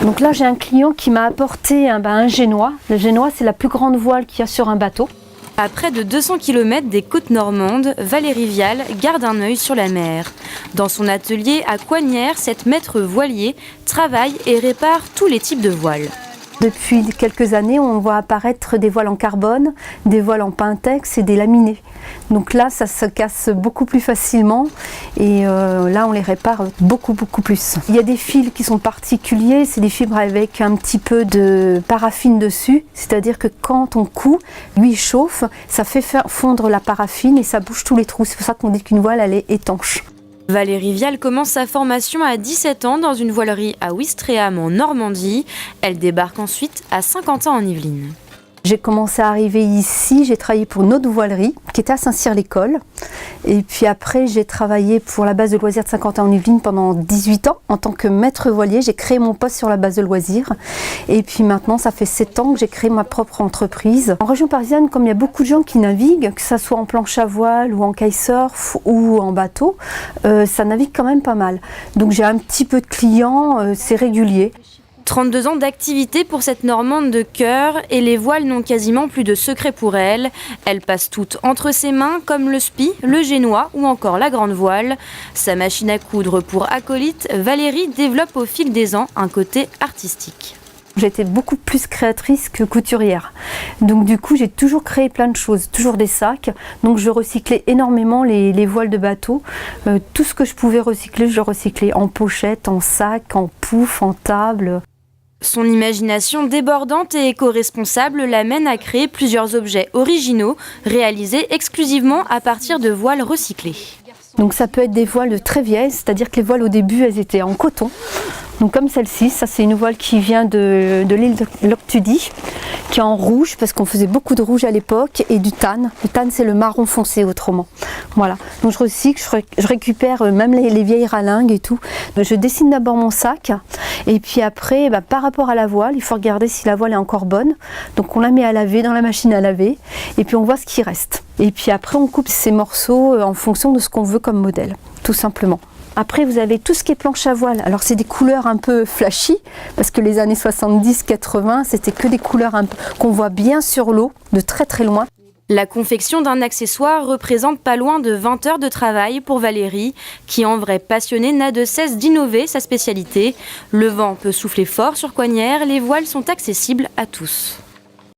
Donc là, j'ai un client qui m'a apporté un génois. Le génois, c'est la plus grande voile qu'il y a sur un bateau. À près de 200 km des côtes normandes, Valérie Vial garde un œil sur la mer. Dans son atelier à Coignières, cette maître voilier travaille et répare tous les types de voiles. Depuis quelques années, on voit apparaître des voiles en carbone, des voiles en Pintex et des laminés. Donc là, ça se casse beaucoup plus facilement et là, on les répare beaucoup plus. Il y a des fils qui sont particuliers, c'est des fibres avec un petit peu de paraffine dessus. C'est-à-dire que quand on coud, l'huile chauffe, ça fait fondre la paraffine et ça bouche tous les trous. C'est pour ça qu'on dit qu'une voile, elle est étanche. Valérie Vial commence sa formation à 17 ans dans une voilerie à Ouistreham en Normandie. Elle débarque ensuite à Saint-Quentin en Yvelines. J'ai commencé à arriver ici, j'ai travaillé pour une autre voilerie qui était à Saint-Cyr-l'École. Et puis après, j'ai travaillé pour la base de loisirs de Saint-Quentin en Yvelines pendant 18 ans en tant que maître voilier. J'ai créé mon poste sur la base de loisirs. Et puis maintenant, ça fait 7 ans que j'ai créé ma propre entreprise. En région parisienne, comme il y a beaucoup de gens qui naviguent, que ce soit en planche à voile ou en kitesurf ou en bateau, ça navigue quand même pas mal. Donc j'ai un petit peu de clients, c'est régulier. 32 ans d'activité pour cette Normande de cœur et les voiles n'ont quasiment plus de secret pour elle. Elles passent toutes entre ses mains comme le spi, le génois ou encore la grande voile. Sa machine à coudre pour acolyte, Valérie développe au fil des ans un côté artistique. J'étais beaucoup plus créatrice que couturière. Donc du coup, j'ai toujours créé plein de choses, toujours des sacs. Donc je recyclais énormément les voiles de bateau. Tout ce que je pouvais recycler, je le recyclais en pochette, en sac, en pouf, en table. Son imagination débordante et éco-responsable l'amène à créer plusieurs objets originaux réalisés exclusivement à partir de voiles recyclées. Donc ça peut être des voiles très vieilles, c'est-à-dire que les voiles au début elles étaient en coton. Donc comme celle-ci, ça c'est une voile qui vient de l'île de Loctudie, qui est en rouge parce qu'on faisait beaucoup de rouge à l'époque et du tan. Le tan c'est le marron foncé autrement. Voilà, donc je recycle, je récupère même les vieilles ralingues et tout. Je dessine d'abord mon sac et puis après par rapport à la voile, il faut regarder si la voile est encore bonne. Donc on la met à laver dans la machine à laver et puis on voit ce qui reste. Et puis après on coupe ces morceaux en fonction de ce qu'on veut comme modèle, tout simplement. Après, vous avez tout ce qui est planche à voile. Alors, c'est des couleurs un peu flashy, parce que les années 70-80, c'était que des couleurs qu'on voit bien sur l'eau, de très loin. La confection d'un accessoire représente pas loin de 20 heures de travail pour Valérie, qui en vrai passionnée n'a de cesse d'innover sa spécialité. Le vent peut souffler fort sur Coignières, les voiles sont accessibles à tous.